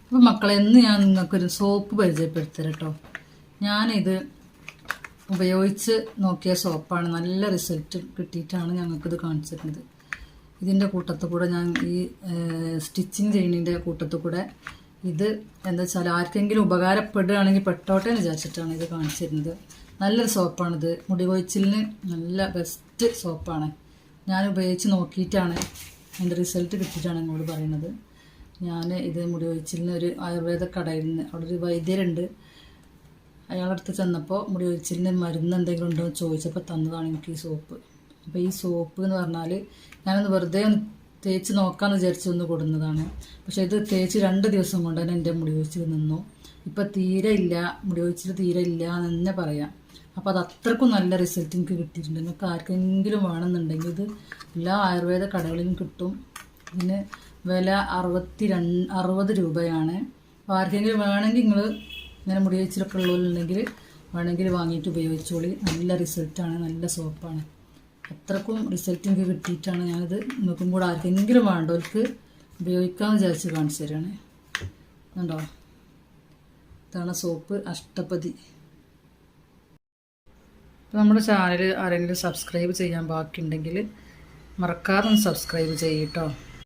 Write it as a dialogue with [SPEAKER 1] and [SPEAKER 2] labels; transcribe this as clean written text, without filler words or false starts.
[SPEAKER 1] അപ്പോൾ മക്കളെ, ഇന്ന് ഞാൻ നിങ്ങൾക്കൊരു സോപ്പ് പരിചയപ്പെടുത്തരാം കേട്ടോ. ഞാനിത് ഉപയോഗിച്ച് നോക്കിയ സോപ്പാണ്. നല്ല റിസൾട്ട് കിട്ടിയിട്ടാണ് ഞങ്ങൾക്കിത് കാണിച്ചിരുന്നത്. ഇതിൻ്റെ കൂട്ടത്തിൽ കൂടെ ഞാൻ ഈ സ്റ്റിച്ചിങ് ചെയ്യുന്നതിൻ്റെ കൂട്ടത്തിൽ കൂടെ ഇത് എന്താ വെച്ചാൽ ആർക്കെങ്കിലും ഉപകാരപ്പെടുകയാണെങ്കിൽ പെട്ടോട്ടെ എന്ന് വിചാരിച്ചിട്ടാണ് ഇത് കാണിച്ചിരുന്നത്. നല്ലൊരു സോപ്പാണിത്. മുടി കൊഴിച്ചിലിന് നല്ല ബെസ്റ്റ് സോപ്പാണ്. ഞാൻ ഉപയോഗിച്ച് നോക്കിയിട്ടാണ് അതിൻ്റെ റിസൾട്ട് കിട്ടിയിട്ടാണ് നിങ്ങളോട് പറയുന്നത്. ഞാൻ ഇത് മുടി കൊഴിച്ചിലിന് ഒരു ആയുർവേദ കടയിൽ നിന്ന്, അവിടെ ഒരു വൈദ്യരുണ്ട്, അയാളടുത്ത് ചെന്നപ്പോൾ മുടി കൊഴിച്ചിലിന് മരുന്ന് എന്തെങ്കിലും ഉണ്ടോ എന്ന് ചോദിച്ചപ്പോൾ തന്നതാണ് എനിക്ക് ഈ സോപ്പ്. അപ്പോൾ ഈ സോപ്പ് എന്ന് പറഞ്ഞാൽ ഞാനൊന്ന് വെറുതെ ഒന്ന് തേച്ച് നോക്കാമെന്ന് വിചാരിച്ച് ഒന്ന് കൊടുന്നതാണ്. പക്ഷേ ഇത് തേച്ച് 2 ദിവസം കൊണ്ട് തന്നെ എൻ്റെ മുടി കൊഴിച്ചിൽ നിന്നു. ഇപ്പം തീരെ ഇല്ല, മുടി കൊഴിച്ചിൽ തീരെ ഇല്ല എന്ന് തന്നെ പറയാം. അപ്പോൾ അത് അത്രക്കും നല്ല റിസൾട്ട് എനിക്ക് കിട്ടിയിട്ടുണ്ട്. നിങ്ങൾക്ക് ആർക്കെങ്കിലും വേണമെന്നുണ്ടെങ്കിൽ ഇത് എല്ലാ ആയുർവേദ കടകളിലും കിട്ടും. ഇതിന് വില 60 രൂപയാണ്. അപ്പോൾ ആർക്കെങ്കിലും വേണമെങ്കിൽ നിങ്ങൾ ഇങ്ങനെ മുടി കൊഴിച്ചിലൊക്കെ ഉള്ളവരുണ്ടെങ്കിൽ വേണമെങ്കിൽ വാങ്ങിയിട്ട് ഉപയോഗിച്ചോളി. നല്ല റിസൾട്ടാണ്, നല്ല സോപ്പാണ്. അത്രക്കും റിസൾട്ട് എനിക്ക് കിട്ടിയിട്ടാണ് ഞാനിത് നിങ്ങൾക്കും കൂടെ ആർക്കെങ്കിലും വേണ്ടവർക്ക് ഉപയോഗിക്കാമെന്ന് വിചാരിച്ച് കാണിച്ചു തരികയാണ്. കണ്ടോ, ഇതാണ് സോപ്പ് അഷ്ടപതി. അപ്പോൾ നമ്മുടെ ചാനൽ ആരെങ്കിലും സബ്സ്ക്രൈബ് ചെയ്യാൻ ബാക്കിയുണ്ടെങ്കിൽ മറക്കാതെ ഒന്ന് സബ്സ്ക്രൈബ് ചെയ്യട്ടോ.